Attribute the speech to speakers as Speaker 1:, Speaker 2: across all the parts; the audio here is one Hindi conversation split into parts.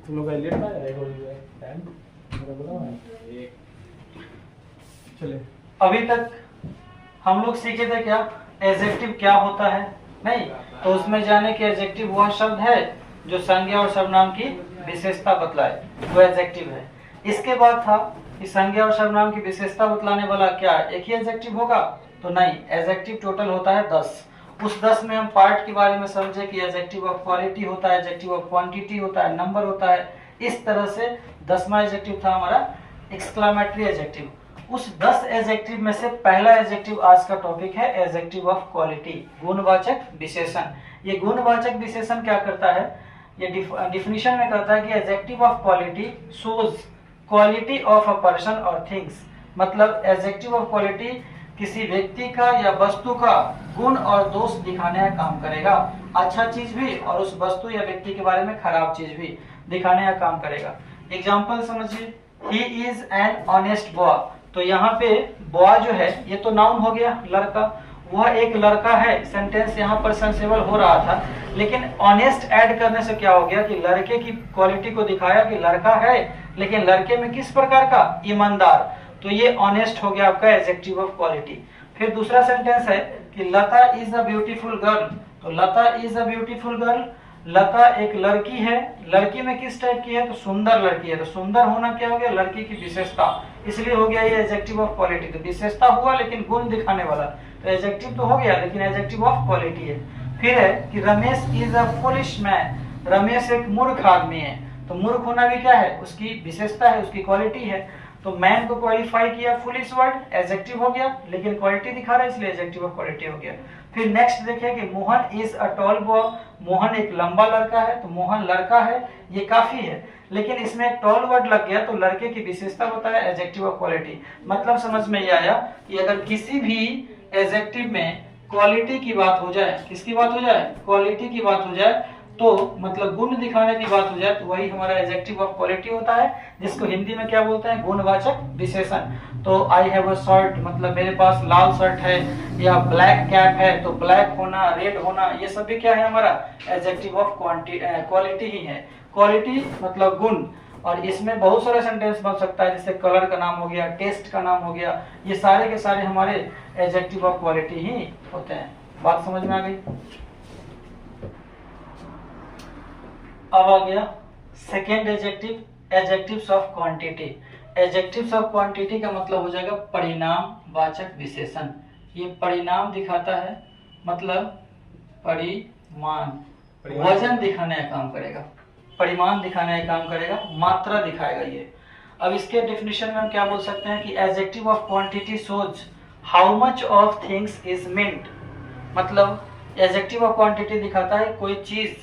Speaker 1: तुम लोग का लेट ना है टाइम मेरा बोला है एक चले।
Speaker 2: अभी तक हम लोग सीखे थे क्या एडजेक्टिव क्या होता है, नहीं तो उसमें जाने कि एडजेक्टिव वह शब्द है जो संज्ञा और सर्वनाम की विशेषता बतलाए, वो एडजेक्टिव है। इसके बाद था कि संज्ञा और सर्वनाम की विशेषता बतलाने वाला क्या एक ही एडजेक्टिव होगा, तो नहीं, एडजेक्टिव टोटल होता है 10। उस 10 में हम पार्ट के बारे में समझे कि एडजेक्टिव ऑफ क्वालिटी होता है, एडजेक्टिव ऑफ क्वांटिटी होता है, नंबर होता है। इस तरह से 10वां एडजेक्टिव था हमारा एक्सक्लेमेटरी एडजेक्टिव। उस 10 एडजेक्टिव में से पहला एडजेक्टिव आज का टॉपिक है एडजेक्टिव ऑफ क्वालिटी, गुणवाचक विशेषण। ये गुणवाचक विशेषण क्या करता है, ये डिफिनीशन में करता है कि adjective of quality shows quality of a person और थिंग्स। मतलब एडजेक्टिव ऑफ क्वालिटी किसी व्यक्ति का या वस्तु का गुण और दोष दिखाने का काम करेगा, अच्छा चीज भी और उस वस्तु या व्यक्ति के बारे में खराब चीज भी दिखाने का काम करेगा। एग्जाम्पल समझिए, he is an honest boy. तो यहाँ पे बॉय जो है ये तो नाउन हो गया, लड़का, वह एक लड़का है। सेंटेंस यहाँ पर सेंसेबल हो रहा था, लेकिन ऑनेस्ट ऐड करने से क्या हो गया कि लड़के की क्वालिटी को दिखाया कि लड़का है, लेकिन लड़के में किस प्रकार का, ईमानदार। तो ये ऑनेस्ट हो गया आपका एडजेक्टिव ऑफ क्वालिटी। फिर दूसरा सेंटेंस है कि लता इज अ ब्यूटीफुल गर्ल। तो लता इज अ ब्यूटीफुल गर्ल, लता एक लड़की है। लड़की में किस टाइप की है, तो सुंदर लड़की है। तो सुंदर होना क्या हो गया, लड़की की विशेषता, इसलिए हो गया ये एडजेक्टिव ऑफ क्वालिटी। तो विशेषता हुआ लेकिन गुण दिखाने वाला, तो एडजेक्टिव तो हो गया लेकिन एडजेक्टिव ऑफ क्वालिटी है। फिर है कि Ramesh is a foolish man. Ramesh एक मूर्ख आदमी है। तो मूर्ख होना भी क्या है, उसकी विशेषता है, उसकी क्वालिटी है। तो मैन को क्वालिफाई किया, फुलिश वर्ड एडजेक्टिव हो गया, लेकिन क्वालिटी दिखा रहा है इसलिए एडजेक्टिव ऑफ क्वालिटी हो गया। फिर नेक्स्ट देखिए कि Mohan is a tall boy. Mohan एक लंबा लड़का है। तो मोहन लड़का है, ये काफी है, लेकिन इसमें एक टॉल वर्ड लग गया तो लड़के की विशेषता बताया, एडजेक्टिव ऑफ क्वालिटी। मतलब समझ में ये आया कि अगर किसी भी एडजेक्टिव में क्वालिटी की बात हो जाए, किसकी बात हो जाए, क्वालिटी की बात हो जाए, तो मतलब गुण दिखाने की बात हो जाए, तो वही हमारा एडजेक्टिव ऑफ क्वालिटी होता है, जिसको हिंदी में क्या बोलते हैं, गुणवाचक विशेषण। तो आई हैव अ शर्ट, मतलब मेरे पास लाल शर्ट है, या ब्लैक कैप है, तो ब्लैक होना, रेड होना, ये सब भी क्या है, हमारा एडजेक्टिव ऑफ क्वालिटी ही है। क्वालिटी मतलब गुण, और इसमें बहुत सारे सेंटेंस बन सकता है, जैसे कलर का नाम हो गया, टेस्ट का नाम हो गया, ये सारे के सारे हमारे एडजेक्टिव ऑफ क्वालिटी ही होते हैं। बात समझ में आ गई। अब आ गया second adjective, adjectives of quantity. Adjectives of quantity का मतलब हो जाएगा परिणाम वाचक विशेषण। ये परिणाम दिखाता है, मतलब परिमाण, वजन दिखाने का काम करेगा, परिमाण दिखाने का काम करेगा, मात्रा दिखाएगा ये। अब इसके डेफिनेशन में हम क्या बोल सकते हैं कि adjective of quantity shows how much of things is meant. मतलब एडजेक्टिव ऑफ क्वांटिटी दिखाता है कोई चीज,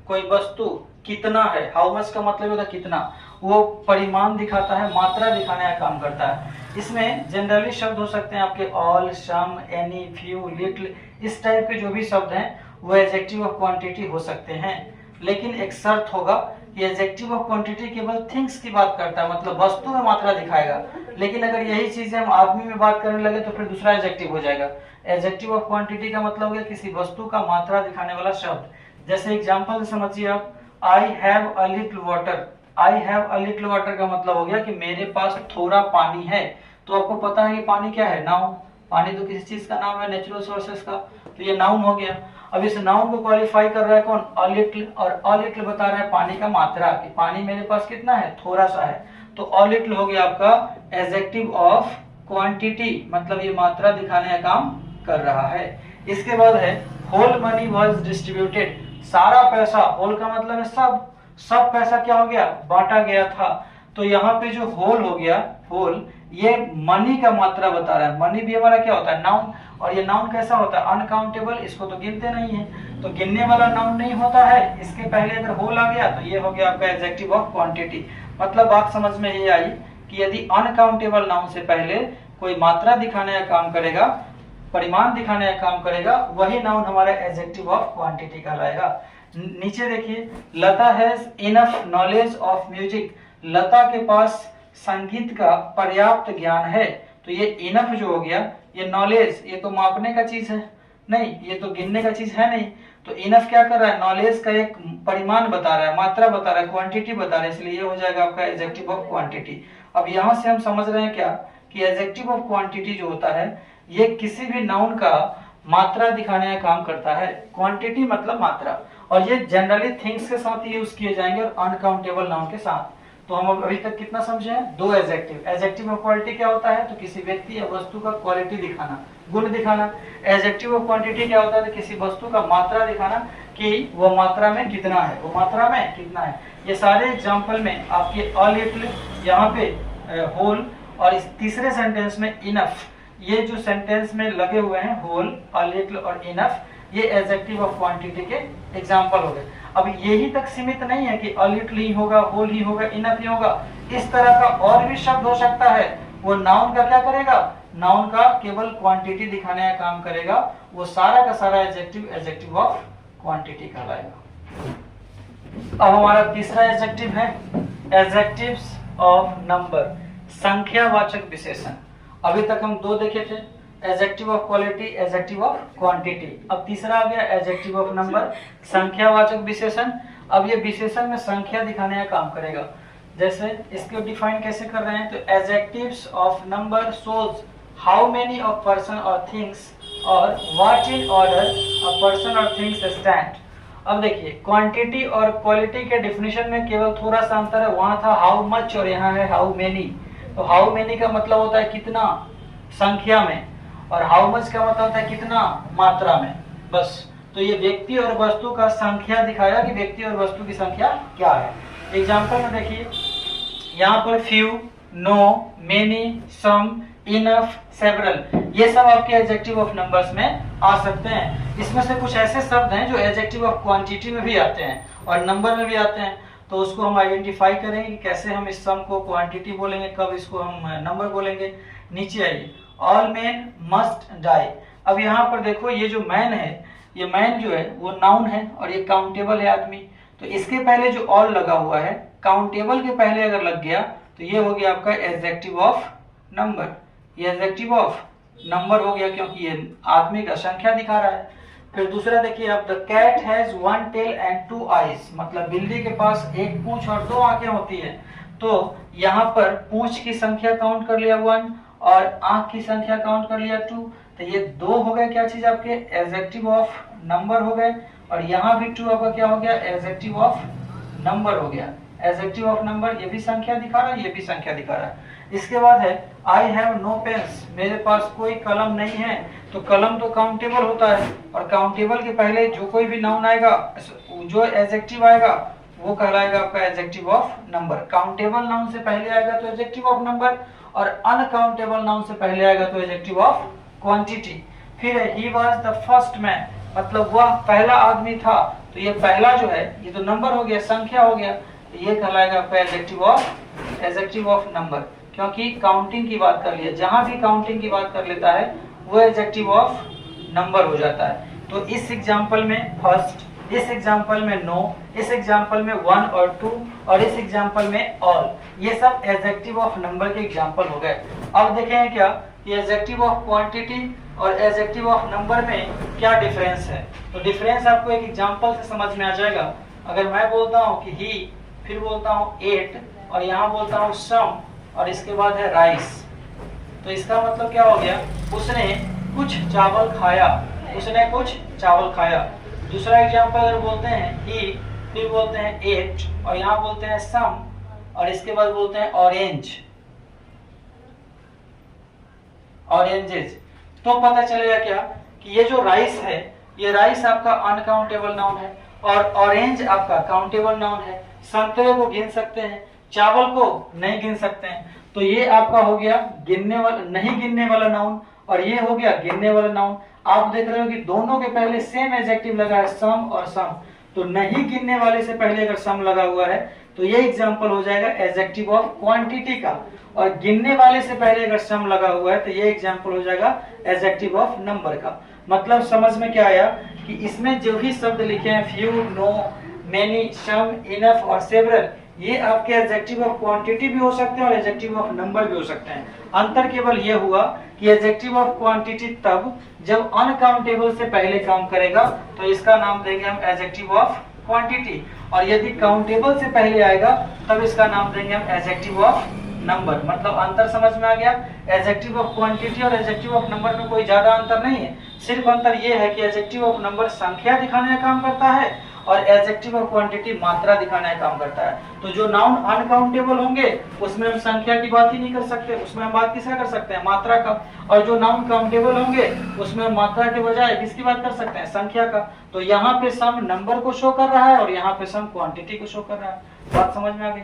Speaker 2: कोई वस्तु कितना है, हाउ मच का मतलब होता है कितना, वो परिमाण दिखाता है, मात्रा दिखाने का काम करता है। इसमें जनरली शब्द हो सकते हैं आपके ऑल, सम, एनी, फ्यू, लिटिल, इस टाइप के जो भी शब्द हैं वो एडजेक्टिव ऑफ क्वांटिटी हो सकते हैं, लेकिन एक शर्त होगा कि एडजेक्टिव ऑफ क्वांटिटी केवल थिंग्स की बात करता है, मतलब वस्तु में मात्रा दिखाएगा। लेकिन अगर यही चीजें हम आदमी में बात करने लगे तो फिर दूसरा एडजेक्टिव हो जाएगा। एडजेक्टिव ऑफ क्वांटिटी का मतलब है किसी वस्तु का मात्रा दिखाने वाला शब्द। जैसे एग्जांपल समझिए आप, I have a little water. I have a little water का मतलब हो गया कि मेरे पास थोड़ा पानी है। तो आपको पता है कि पानी क्या है, नाउन। पानी तो किसी चीज का नाम है, नेचुरल सोर्सेस का, तो ये नाउन हो गया। अब इस नाउन को क्वालिफाई कर रहा है कौन, अ लिटिल, और अ लिटिल बता रहा है पानी का मात्रा, कि पानी मेरे पास कितना है, थोड़ा सा है। तो अ लिटिल हो गया आपका एडजेक्टिव ऑफ क्वांटिटी, मतलब ये मात्रा दिखाने का काम कर रहा है। इसके बाद है होल मनी वाज डिस्ट्रीब्यूटेड। सारा पैसा, होल का मतलब है सब पैसा क्या हो गया, बांटा गया था। तो यहाँ पे जो होल हो गया, होल, ये मनी का मात्रा बता रहा है। मनी भी हमारा क्या होता है, नाउन, और ये नाउन कैसा होता है, अनकाउंटेबल, इसको तो गिनते नहीं है, तो गिनने वाला नाउन नहीं होता है। इसके पहले अगर होल आ गया तो ये हो गया आपका एडजेक्टिव ऑफ क्वांटिटी। मतलब बात समझ में ये आई कि यदि अनकाउंटेबल नाउन से पहले कोई मात्रा दिखाने का काम करेगा, परिमाण दिखाने का काम करेगा, वही नाउन हमारा एडजेक्टिव ऑफ क्वांटिटी कहलाएगा। नीचे देखिए, Lata has enough knowledge of music. Lata के पास संगीत का पर्याप्त ज्ञान है। तो ये इनफ जो हो गया, ये नॉलेज, ये तो मापने का चीज है नहीं, ये तो गिनने का चीज है नहीं। तो इनफ क्या कर रहा है, नॉलेज का एक परिमाण बता रहा है, मात्रा बता रहा है, क्वांटिटी बता रहा है, इसलिए ये हो जाएगा आपका एडजेक्टिव ऑफ क्वांटिटी। अब यहाँ से हम समझ रहे हैं क्या कि एडजेक्टिव ऑफ क्वांटिटी जो होता है ये किसी भी नाउन का मात्रा दिखाने का काम करता है। क्वांटिटी मतलब मात्रा, और ये जनरली थिंग्स के साथ यूज किए जाएंगे और अनकाउंटेबल नाउन के साथ। तो हम अभी तक कितना समझे हैं, 2 एडजेक्टिव। एडजेक्टिव ऑफ क्वालिटी क्या होता है, तो किसी व्यक्ति या वस्तु का क्वालिटी दिखाना, गुण दिखाना। एडजेक्टिव ऑफ क्वांटिटी क्या होता है, तो किसी वस्तु का मात्रा दिखाना कि वो मात्रा में कितना है, वो मात्रा में कितना है। ये सारे एग्जांपल में आपके अ लिटिल, यहाँ पे होल, और इस तीसरे सेंटेंस में इनफ, ये जो सेंटेंस में लगे हुए हैं होल, अ लिटिल और इनफ, ये एडजेक्टिव ऑफ क्वांटिटी के एग्जांपल हो गए। अब यही तक सीमित नहीं है कि अ लिटिल ही होगा, होल ही होगा, इनफ ही होगा, इस तरह का और भी शब्द हो सकता है। वो नाउन का क्या करेगा, नाउन का केवल क्वांटिटी दिखाने का काम करेगा, वो सारा का सारा एडजेक्टिव ऑफ क्वांटिटी कहलाएगा। अब हमारा तीसरा एडजेक्टिव है एडजेक्टिव्स ऑफ नंबर, संख्यावाचक विशेषण। अभी तक हम 2 देखे थे, adjective of quality, adjective of quantity. अब तीसरा आ गया एडजेक्टिव ऑफ नंबर, संख्यावाचक विशेषण। अब ये विशेषण में संख्या दिखाने का काम करेगा। जैसे इसको डिफाइन कैसे कर रहे हैं, तो adjectives of number shows how many of person और थिंग्स और what in order a person और थिंग्स स्टैंड। अब देखिए क्वांटिटी और क्वालिटी के डेफिनेशन में केवल थोड़ा सा अंतर है, वहां था हाउ मच और यहाँ है हाउ मेनी। तो हाउ मेनी का मतलब होता है कितना संख्या में, और हाउ मच का मतलब होता है कितना मात्रा में, बस। तो ये व्यक्ति और वस्तु का संख्या दिखाया कि व्यक्ति और वस्तु की संख्या क्या है। एग्जाम्पल में देखिए यहाँ पर फ्यू, नो, मेनी, सम, इनफ, सेवरल, ये सब आपके एडजेक्टिव ऑफ नंबर्स में आ सकते हैं। इसमें से कुछ ऐसे शब्द हैं जो एडजेक्टिव ऑफ क्वांटिटी में भी आते हैं और नंबर में भी आते हैं। तो उसको हम आइडेंटिफाई करेंगे कि कैसे हम इस सम को क्वांटिटी बोलेंगे, कब इसको हम नंबर बोलेंगे। नीचे आइए, ऑल मैन मस्ट डाई। अब यहाँ पर देखो ये जो मैन है, ये मैन जो है वो नाउन है और ये काउंटेबल है आदमी। तो इसके पहले जो ऑल लगा हुआ है, काउंटेबल के पहले अगर लग गया तो ये हो गया आपका एडजेक्टिव ऑफ नंबर। ये एडजेक्टिव ऑफ नंबर हो गया क्योंकि ये आदमी का संख्या दिखा रहा है। फिर दूसरा देखिए आप, the cat has 1 tail and 2 eyes, मतलब बिल्ली के पास 1 पूंछ और 2 आंखें होती है। तो यहाँ पर पूंछ की संख्या काउंट कर लिया 1 और आंख की संख्या काउंट कर लिया 2। तो ये 2 हो गए क्या चीज आपके एडजेक्टिव ऑफ नंबर हो गए, और यहाँ भी 2 आपका क्या हो गया एडजेक्टिव ऑफ नंबर हो गया। एडजेक्टिव ऑफ नंबर, ये भी संख्या दिखा रहा है, ये भी संख्या दिखा रहा है। इसके बाद है आई हैव नो पेन्स, मेरे पास कोई कलम नहीं है। तो कलम तो काउंटेबल होता है, और काउंटेबल के पहले जो कोई भी नाउन आएगा, जो एडजेक्टिव आएगा वो कहलाएगा आपका adjective of number. Countable noun से पहले आएगा तो एडजेक्टिव ऑफ नंबर, और अनकाउंटेबल नाउन से पहले आएगा तो एडजेक्टिव ऑफ क्वांटिटी। फिर है he was the first man, मतलब वह पहला आदमी था। तो ये पहला जो है ये तो नंबर हो गया, संख्या हो गया, तो ये कहलाएगा आपका एडजेक्टिव ऑफ नंबर, क्योंकि काउंटिंग की बात कर लिया। जहां भी काउंटिंग की बात कर लेता है वो एडजेक्टिव ऑफ नंबर हो जाता है। तो इस एग्जांपल में फर्स्ट, इस एग्जांपल में नो, इस एग्जांपल में 1 और 2, और इस एग्जांपल में ऑल, ये सब एडजेक्टिव ऑफ नंबर के एग्जांपल हो गए। अब देखें क्या कि एडजेक्टिव ऑफ क्वांटिटी और एडजेक्टिव ऑफ नंबर में क्या डिफरेंस है। तो डिफरेंस आपको एक एग्जांपल से समझ में आ जाएगा। अगर मैं बोलता हूँ कि ही, फिर बोलता हूँ 8, और यहाँ बोलता हूँ सम, और इसके बाद है राइस, तो इसका मतलब क्या हो गया, उसने कुछ चावल खाया, उसने कुछ चावल खाया। दूसरा एग्जांपल अगर बोलते हैं ही, फिर बोलते हैं 8, और यहाँ बोलते हैं सम, और इसके बाद बोलते हैं ऑरेंज, ऑरेंजेस, तो पता चलेगा क्या कि ये जो राइस है, ये राइस आपका अनकाउंटेबल नाउन है, और ऑरेंज आपका काउंटेबल नाउन है। संतरे को गिन सकते हैं, चावल को नहीं गिन सकते हैं। तो ये आपका हो गया गिनने वाला, नहीं गिनने वाला नाउन, और ये हो गया गिनने वाला नाउन। आप देख रहे हो कि दोनों के पहले सेम एडजेक्टिव लगा है, सम और सम। तो नहीं गिनने वाले से पहले अगर सम लगा हुआ है तो ये एग्जांपल हो जाएगा एडजेक्टिव ऑफ क्वांटिटी का, और गिनने वाले से पहले अगर सम लगा हुआ है तो ये एग्जांपल हो जाएगा एडजेक्टिव ऑफ नंबर का। मतलब समझ में क्या आया कि इसमें जो भी शब्द लिखे हैं फ्यू, नो, मेनी, सम, इनफ और सेवरल, ये आपके एडजेक्टिव ऑफ क्वांटिटी भी हो सकते हैं और एडजेक्टिव ऑफ नंबर भी हो सकते हैं। अंतर केवल ये हुआ कि एडजेक्टिव ऑफ क्वांटिटी तब जब अनकाउंटेबल से पहले काम करेगा तो इसका नाम देंगे हम एडजेक्टिव ऑफ क्वांटिटी, और यदि काउंटेबल से पहले आएगा तब इसका नाम देंगे हम एडजेक्टिव ऑफ नंबर। मतलब अंतर समझ में आ गया? एडजेक्टिव ऑफ क्वांटिटी और एडजेक्टिव ऑफ नंबर में कोई ज्यादा अंतर नहीं है, सिर्फ अंतर ये है कि एडजेक्टिव ऑफ नंबर संख्या दिखाने का काम करता है और एडजेक्टिव ऑफ क्वांटिटी मात्रा दिखाने का काम करता है। तो जो नाउन अनकाउंटेबल होंगे उसमें हम संख्या की बात ही नहीं कर सकते, उसमें हम बात किसका कर सकते हैं? मात्रा का। और जो नाउन काउंटेबल होंगे उसमें हम मात्रा के बजाय किसकी बात कर सकते हैं? संख्या का। तो यहाँ पे सम नंबर को शो कर रहा है और यहाँ पे सम क्वांटिटी को शो कर रहा है। बात समझ में आ गई?